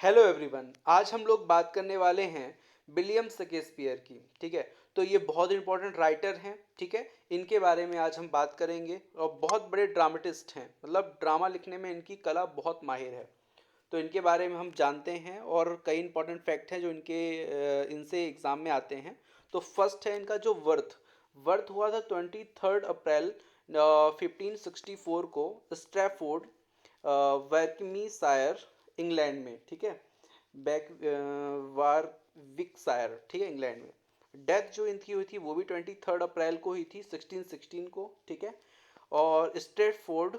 Hello everyone. आज हम लोग बात करने वाले हैं विलियम शेक्सपियर की। ठीक है, तो ये बहुत इंपॉर्टेंट राइटर हैं। ठीक है, इनके बारे में आज हम बात करेंगे और बहुत बड़े ड्रामेटिस्ट हैं, मतलब ड्रामा लिखने में इनकी कला बहुत माहिर है। तो इनके बारे में हम जानते हैं और कई इंपॉर्टेंट फैक्ट हैं जो इनसे एग्ज़ाम में आते हैं। तो फर्स्ट है इनका जो वर्थ वर्थ हुआ था 23 अप्रैल 1564 को स्ट्रैफोर्ड वर्कमीशायर इंग्लैंड में। ठीक है, बैक वारविकशायर, ठीक है, इंग्लैंड में। डेथ जो इनकी हुई थी वो भी 23 अप्रैल को हुई थी 1616 को। ठीक है, और स्ट्रेटफोर्ड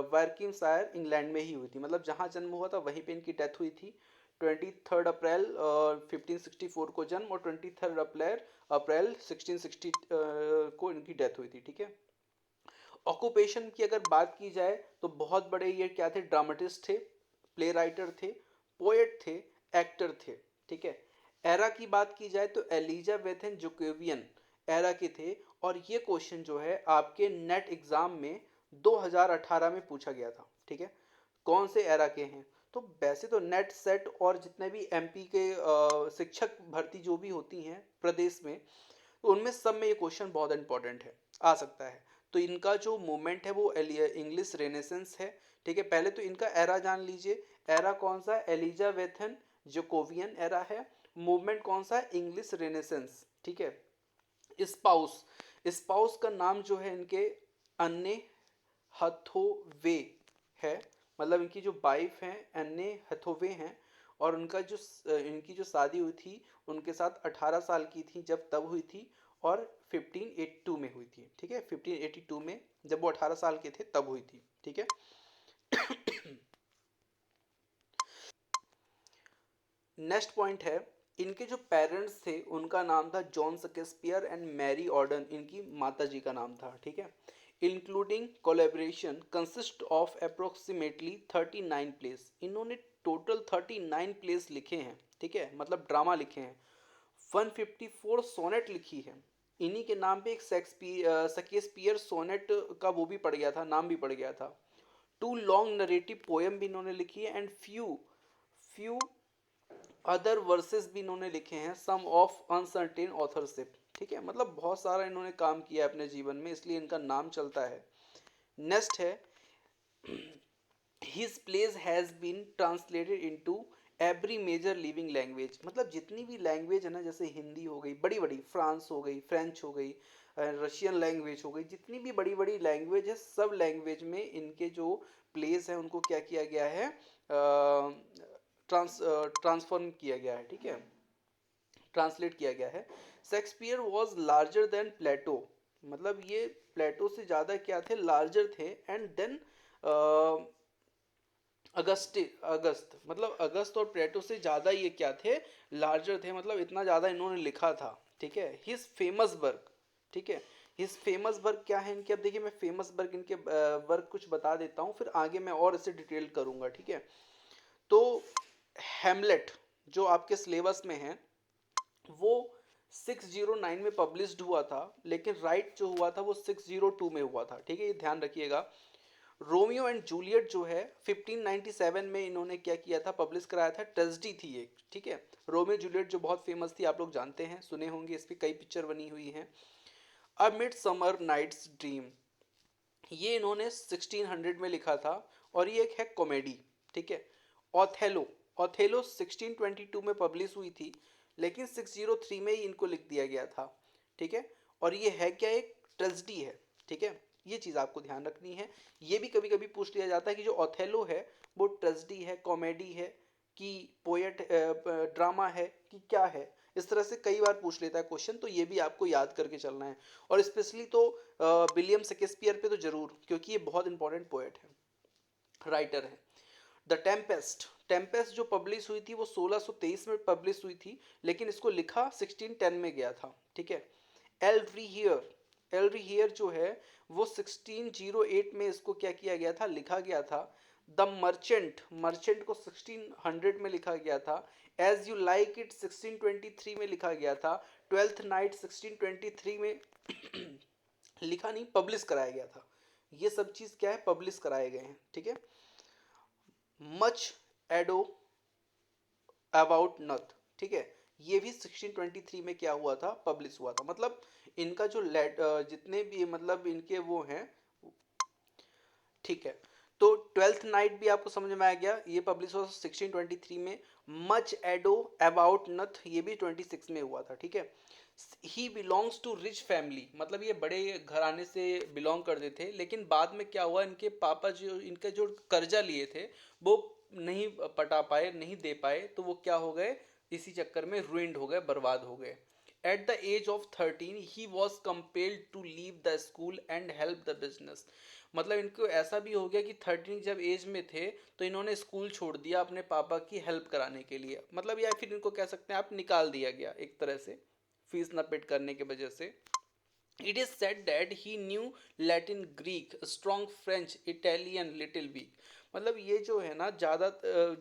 वर्किंगशायर इंग्लैंड में ही हुई थी, मतलब जहाँ जन्म हुआ था वहीं पे इनकी डेथ हुई थी। 23 अप्रैल 1564 को जन्म और 23 अप्रैल 1660 को इनकी डेथ हुई थी। ठीक है, ऑक्यूपेशन की अगर बात की जाए तो बहुत बड़े ये क्या थे, ड्रामेटिस्ट थे, प्ले राइटर थे, पोएट थे, एक्टर थे। ठीक है, एरा की बात की जाए तो एलिजाबेथन जोकोवियन एरा के थे। और ये क्वेश्चन जो है आपके नेट एग्जाम में 2018 में पूछा गया था। ठीक है, कौन से एरा के हैं। तो वैसे तो नेट सेट और जितने भी एमपी के शिक्षक भर्ती जो भी होती हैं प्रदेश में, तो उनमें सब में ये क्वेश्चन बहुत इंपॉर्टेंट है, आ सकता है। तो इनका जो मूवमेंट है वो इंग्लिश रेनेसेंस है। ठीक है, पहले तो इनका एरा जान लीजिए। एरा कौन सा है, एलिजाबेथन जोकोवियन एरा है। मूवमेंट कौन सा है, इंग्लिश रेनेसेंस। ठीक है, स्पाउस स्पाउस का नाम जो है इनके अन्ने हथोवे है, मतलब इनकी जो वाइफ हैं अन्ने हथोवे हैं। और इनकी जो शादी हुई थी उनके साथ 18 साल की थी जब तब हुई थी, और 1582 में हुई थी। ठीक है, 1582 में जब वो 18 साल के थे तब हुई थी। ठीक है, नेक्स्ट पॉइंट है, इनके जो पेरेंट्स थे उनका नाम था John Shakespeare and Mary Arden, इनकी माता जी का नाम था। ठीक है, including collaboration consist of approximately 39 plays. इन्होंने टोटल 39 प्लेस लिखे हैं। ठीक है, मतलब ड्रामा लिखे हैं। 154 सोनेट लिखी है। इन्हीं के नाम पे एक शेक्सपियर सोनेट का वो भी पड़ गया था, नाम भी पड़ गया था। टू लॉन्ग नरेटिव पोएम भी इन्होंने लिखी है and few few other versus भी इन्होंने लिखे हैं, सम ऑफ अनसर्टेन ऑथरशिप। ठीक है, मतलब बहुत सारा इन्होंने काम किया है अपने जीवन में, इसलिए इनका नाम चलता है। नेक्स्ट है, his plays has been translated into every major living language, मतलब जितनी भी लैंग्वेज है ना, जैसे हिंदी हो गई बड़ी बड़ी, फ्रांस हो गई, फ्रेंच हो गई, रशियन लैंग्वेज हो गई, जितनी भी बड़ी बड़ी लैंग्वेज है सब लैंग्वेज में इनके जो प्लेस हैं उनको क्या किया गया है, ट्रांसफॉर्म किया गया है। ठीक है, ट्रांसलेट किया गया है। शेक्सपियर वॉज लार्जर देन प्लेटो, मतलब ये प्लेटो से ज़्यादा क्या थे, लार्जर थे। एंड देन अगस्त, मतलब अगस्त और प्लेटो से ज़्यादा ये क्या थे, लार्जर थे, मतलब इतना ज़्यादा इन्होंने लिखा था। ठीक है, हिज फेमस वर्क। ठीक है, हिज फेमस वर्क क्या है इनके, अब देखिए मैं फेमस वर्क इनके वर्क कुछ बता देता हूँ, फिर आगे मैं और इसे डिटेल करूँगा। ठीक है, तो हेमलेट जो आपके सिलेबस में है वो 609 में पब्लिश्ड हुआ था, लेकिन राइट जो हुआ था वो 602 में हुआ था। ठीक है, ये ध्यान रखिएगा। रोमियो एंड जूलियट जो है 1597 में इन्होंने क्या किया था, पब्लिश कराया था। ट्रेजेडी थी एक। ठीक है, रोमियो जूलियट जो बहुत फेमस थी, आप लोग जानते हैं, सुने होंगे, इस पर कई पिक्चर बनी हुई हैं। A Midsummer Night's Dream, ये इन्होंने 1600 में लिखा था, और ये एक है कॉमेडी। ठीक है, ओथेलो ओथेलो 1622 में पब्लिश हुई थी, लेकिन 603 में ही इनको लिख दिया गया था। ठीक है, और ये है क्या, एक ट्रेजेडी है। ठीक है, ये चीज़ आपको ध्यान रखनी है। ये भी कभी कभी पूछ लिया जाता है कि जो ओथेलो है वो ट्रेजेडी है, कॉमेडी है, कि पोएट ड्रामा है, कि क्या है। इस तरह से कई बार पूछ लेता है क्वेश्चन, तो ये भी आपको याद करके चलना है। और स्पेशली तो विलियम शेक्सपियर पे तो जरूर, क्योंकि ये बहुत इंपॉर्टेंट पोएट है, राइटर है। द टेम्पेस्ट टेम्पेस्ट जो पब्लिश हुई थी वो 1623 में पब्लिश हुई थी, लेकिन इसको लिखा 1610 में गया था। ठीक है, एल रिहियर जो है वो 1608 में इसको क्या किया गया था, लिखा गया था। द मर्चेंट को 1600 में लिखा गया था। एज यू लाइक इट 1623 में लिखा गया था। ट्वेल्थ नाइट 1623 में लिखा नहीं, पब्लिश कराया गया था। ये सब चीज़ क्या है, पब्लिश कराए गए हैं। ठीक है, मच एडो अबाउट नथ, ठीक है, ये भी 1623 में क्या हुआ था, पब्लिश हुआ था। मतलब इनका जो जितने भी मतलब इनके वो हैं, ठीक है। तो ट्वेल्थ नाइट भी आपको समझ में आ गया, ये पब्लिश हुआ 1623 में। मच एडो अबाउट नथ ये भी 26 में हुआ था, ठीक है। He belongs to rich family, मतलब ये बड़े घराने से बिलोंग करते थे, लेकिन बाद में क्या हुआ, इनके पापा जो इनके जो कर्जा लिए थे वो नहीं पटा पाए, नहीं दे पाए, तो वो क्या हो गए, इसी चक्कर में रुइंड हो गए, बर्बाद हो गए। At the age of 13 he was compelled to leave the school and help the business. मतलब इनको ऐसा भी हो गया कि 13 जब एज में थे तो इन्होंने स्कूल छोड़ दिया अपने पापा की हेल्प कराने के लिए, मतलब या फिर इनको कह सकते हैं आप निकाल दिया गया एक तरह से, फीस न पेड करने की वजह से। It is said that he new Latin, Greek, strong, French, Italian, little week. मतलब ये जो है ना ज़्यादा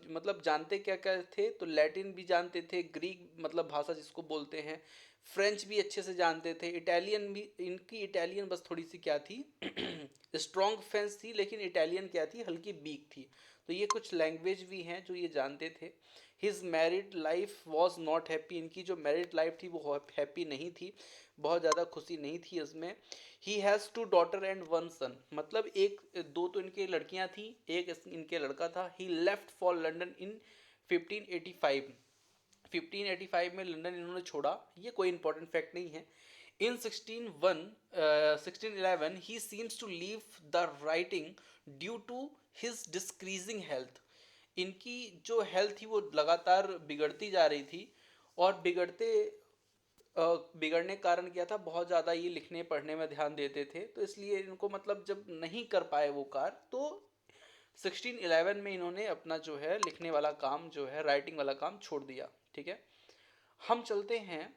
मतलब जानते क्या क्या थे, तो लैटिन भी जानते थे, ग्रीक मतलब भाषा जिसको बोलते हैं, फ्रेंच भी अच्छे से जानते थे, इटालियन भी, इनकी इटालियन बस थोड़ी सी क्या थी स्ट्रॉन्ग फ्रेंच थी, लेकिन इटालियन क्या थी, हल्की वीक थी। तो ये कुछ लैंग्वेज भी हैं जो ये जानते थे। His married life was not happy, इनकी जो मैरिड लाइफ थी वो हैप्पी नहीं थी, बहुत ज़्यादा खुशी नहीं थी इसमें। He has two daughter and one son, मतलब एक दो तो इनके लड़कियां थी, एक इनके लड़का था। ही लेफ्ट फॉर लंदन इन 1585, 1585 में लंदन इन्होंने छोड़ा, ये कोई इंपॉर्टेंट फैक्ट नहीं है। In 1611 he seems to leave the writing due to his decreasing health. इनकी जो हेल्थ थी वो लगातार बिगड़ती जा रही थी, और बिगड़ने के कारण क्या था, बहुत ज़्यादा ये लिखने पढ़ने में ध्यान देते थे, तो इसलिए इनको मतलब जब नहीं कर पाए वो कार्य, तो 1611 में इन्होंने अपना जो है लिखने वाला काम जो है, राइटिंग वाला काम छोड़ दिया, ठीक है। हम चलते हैं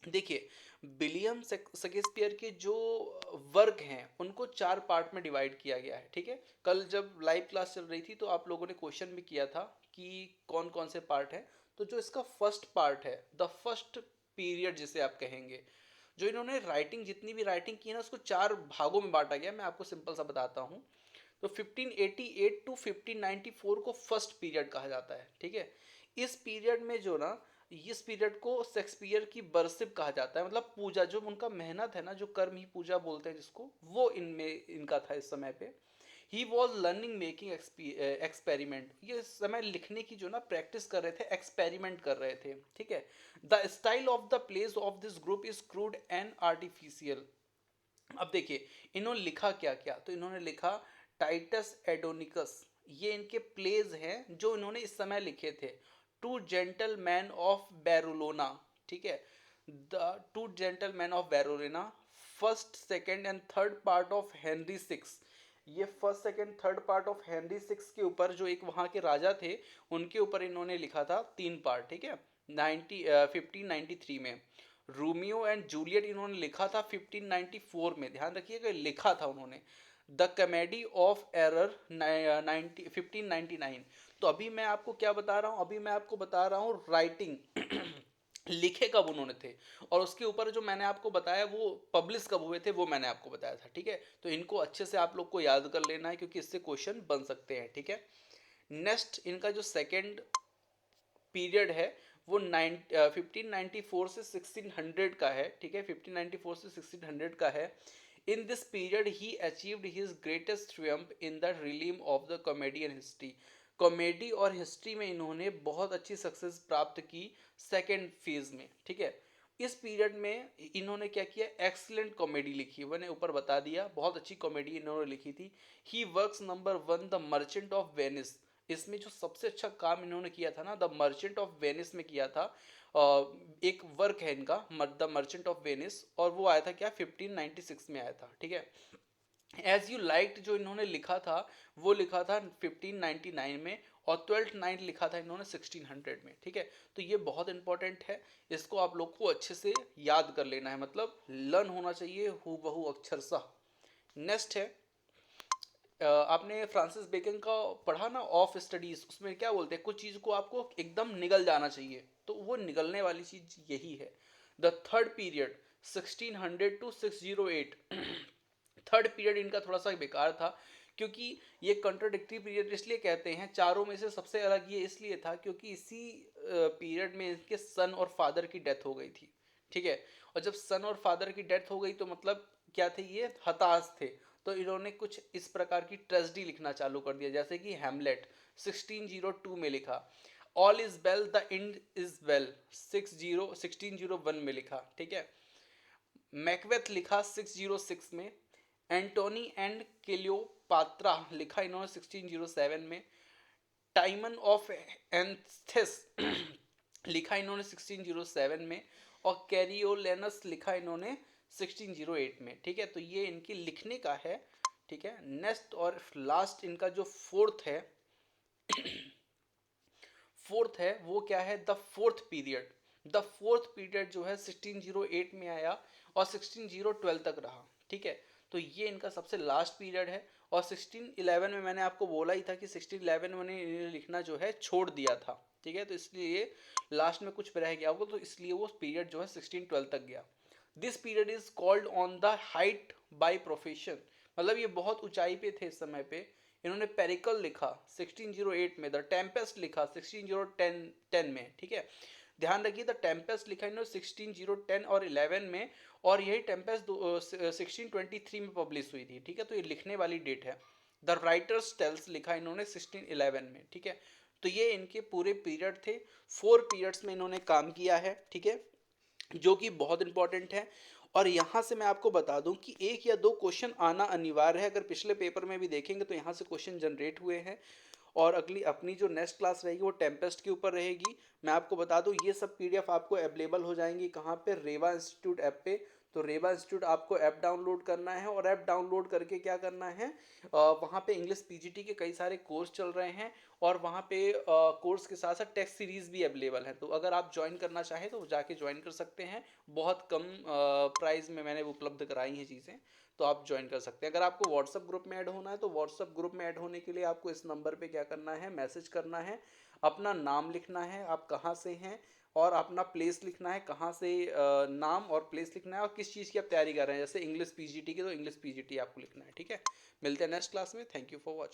देखिए, विलियम शेक्सपियर के जो वर्क हैं उनको 4 पार्ट में डिवाइड किया गया है, ठीक है। कल जब लाइव क्लास चल रही थी तो आप लोगों ने क्वेश्चन भी किया था कि कौन कौन से पार्ट हैं। तो जो इसका फर्स्ट पार्ट है, द फर्स्ट पीरियड जिसे आप कहेंगे, जो इन्होंने राइटिंग जितनी भी राइटिंग की है ना उसको 4 भागों में बांटा गया। मैं आपको सिंपल सा बताता हूँ। तो 1588 टू 1594 को फर्स्ट पीरियड कहा जाता है, ठीक है। इस पीरियड में जो ना, इस पीरियड को शेक्सपियर की बरसिप कहा जाता है, मतलब पूजा, जो उनका मेहनत है ना, जो कर्म ही पूजा बोलते हैं जिसको, वो इनमें इनका था इस समय पे। He was learning making experiment, ये इस समय लिखने की जो ना प्रैक्टिस कर रहे थे, एक्सपेरिमेंट कर रहे थे, ठीक है। The style of the place of this group is crude and artificial. अब देखिए इन्होंने लिखा क्या क्या, तो इन्होंने लिखा टाइटस एडोनिकस, ये इनके प्लेज हैं जो इन्होंने इस समय लिखे थे। टू जेंटलमैन ऑफ बैरोलोना, ठीक है, the two gentleman of Verona, first second and third part of Henry six. ये first second third part of Henry six के ऊपर, जो एक वहाँ के राजा थे, उनके ऊपर इन्होंने लिखा था 3 पार्ट, ठीक है, 1593 में। रोमियो एंड जूलियट इन्होंने लिखा था 1594 में, ध्यान रखिएगा लिखा था उन्होंने। The comedy of error 1599। तो अभी मैं आपको क्या बता रहा हूँ, अभी मैं आपको बता रहा हूँ राइटिंग लिखे कब उन्होंने थे, और उसके ऊपर जो मैंने आपको बताया वो पब्लिश कब हुए थे वो मैंने आपको बताया था, ठीक है। तो इनको अच्छे से आप लोग को याद कर लेना है क्योंकि इससे क्वेश्चन बन सकते हैं, ठीक है। नेक्स्ट इनका जो सेकेंड पीरियड है वो 1594 से 1600 का है, ठीक है, 1594 से 1600 का है। In this period he achieved his greatest Triumph in the realm of the comedy and history. Comedy और हिस्ट्री में इन्होंने बहुत अच्छी सक्सेस प्राप्त की सेकेंड फेज में, ठीक है। इस पीरियड में इन्होंने क्या किया, एक्सीलेंट कॉमेडी लिखी, मैंने ऊपर बता दिया, बहुत अच्छी कॉमेडी इन्होंने लिखी थी। He works number 1 the merchant of Venice, इसमें जो सबसे अच्छा काम इन्होंने किया था ना, द मर्चेंट ऑफ वेनिस में किया था। एक वर्क है इनका द मर्चेंट ऑफ वेनिस, और वो आया था क्या, 1596 में आया था, ठीक है। एज यू लाइक्ड जो इन्होंने लिखा था वो लिखा था 1599 में, और ट्वेल्थ नाइट लिखा था इन्होंने 1600 में, ठीक है। तो ये बहुत इंपॉर्टेंट है, इसको आप लोग को अच्छे से याद कर लेना है, मतलब लर्न होना चाहिए हु बहू अक्षर सा। नेक्स्ट है, आपने फ्रांसिस बेकन का पढ़ा ना, ऑफ स्टडीज, उसमें क्या बोलते हैं, कुछ चीज़ को आपको एकदम निगल जाना चाहिए, तो वो निगलने वाली चीज़ यही है। The third period 1600 to 608 third period इनका थोड़ा सा बेकार था, क्योंकि ये कंट्राडिक्टरी पीरियड इसलिए कहते हैं, चारों में से सबसे अलग ये इसलिए था क्योंकि इसी पीरियड में इनके सन और फादर की डेथ हो गई थी, ठीक है। और जब सन और फादर की डेथ हो गई तो मतलब क्या थे, ये हताश थे, तो इन्होंने कुछ इस प्रकार की ट्रेजेडी लिखना चालू कर दिया, जैसे कि हैमलेट 1602 में लिखा, all is well the end is well 1601 में लिखा, ठीक है। मैकबेथ लिखा 606 में, एंटोनी एंड क्लियोपात्रा लिखा इन्होंने 1607 में, टाइमन ऑफ एंथेस लिखा इन्होंने 1607 में, और कैरियोलेनस लिखा इन्होंने 1608 में, ठीक है। तो ये इनकी लिखने का है, ठीक है। नेक्स्ट और लास्ट इनका जो फोर्थ है वो क्या है, the fourth period. The fourth period जो है 1608 में आया और 1612 तक रहा, ठीक है। तो ये इनका सबसे लास्ट पीरियड है। और 1611 में मैंने आपको बोला ही था कि 1611 में उन्होंने लिखना जो है छोड़ दिया था, ठीक है। तो इसलिए लास्ट में कुछ रह गया होगा, तो इसलिए वो पीरियड जो है 1612 तक गया। This period is called on the height by profession, मतलब ये बहुत ऊंचाई पे थे इस समय पे। इन्होंने पेरिकल लिखा 1608 में, द टेम्पेस्ट लिखा 1610 में, ठीक है। ध्यान रखिए, द टेम्पेस्ट लिखा इन्होंने 1610 और 11 में, और यही टेम्पेस्ट 1623 में पब्लिश हुई थी, ठीक है। तो ये लिखने वाली डेट है। द राइटर्स टेल्स लिखा इन्होंने 1611 में, ठीक है। तो ये इनके पूरे पीरियड थे, 4 पीरियड्स में इन्होंने काम किया है, ठीक है, जो कि बहुत इंपॉर्टेंट है। और यहाँ से मैं आपको बता दूं कि एक या दो क्वेश्चन आना अनिवार्य है, अगर पिछले पेपर में भी देखेंगे तो यहाँ से क्वेश्चन जनरेट हुए हैं। और अगली अपनी जो नेक्स्ट क्लास रहेगी वो टेम्पेस्ट के ऊपर रहेगी। मैं आपको बता दूं ये सब पीडीएफ आपको अवेलेबल हो जाएंगी कहाँ पे, रेवा इंस्टीट्यूट ऐप पे। तो रेवा इंस्टीट्यूट आपको ऐप डाउनलोड करना है, और ऐप डाउनलोड करके क्या करना है, वहाँ पे इंग्लिश पीजीटी के कई सारे कोर्स चल रहे हैं, और वहाँ पे कोर्स के साथ साथ टेस्ट सीरीज भी अवेलेबल है। तो अगर आप ज्वाइन करना चाहें तो जाके ज्वाइन कर सकते हैं, बहुत कम प्राइस में मैंने उपलब्ध कराई हैं चीज़ें, तो आप ज्वाइन कर सकते हैं। अगर आपको व्हाट्सअप ग्रुप में ऐड होना है तो व्हाट्सअप ग्रुप में ऐड होने के लिए आपको इस नंबर पे क्या करना है, मैसेज करना है, अपना नाम लिखना है, आप कहाँ से हैं, और अपना प्लेस लिखना है, कहाँ से, नाम और प्लेस लिखना है, और किस चीज़ की आप तैयारी कर रहे हैं, जैसे इंग्लिश पीजीटी की तो इंग्लिश पीजीटी आपको लिखना है, ठीक है। मिलते हैं नेक्स्ट क्लास में। Thank you for watching.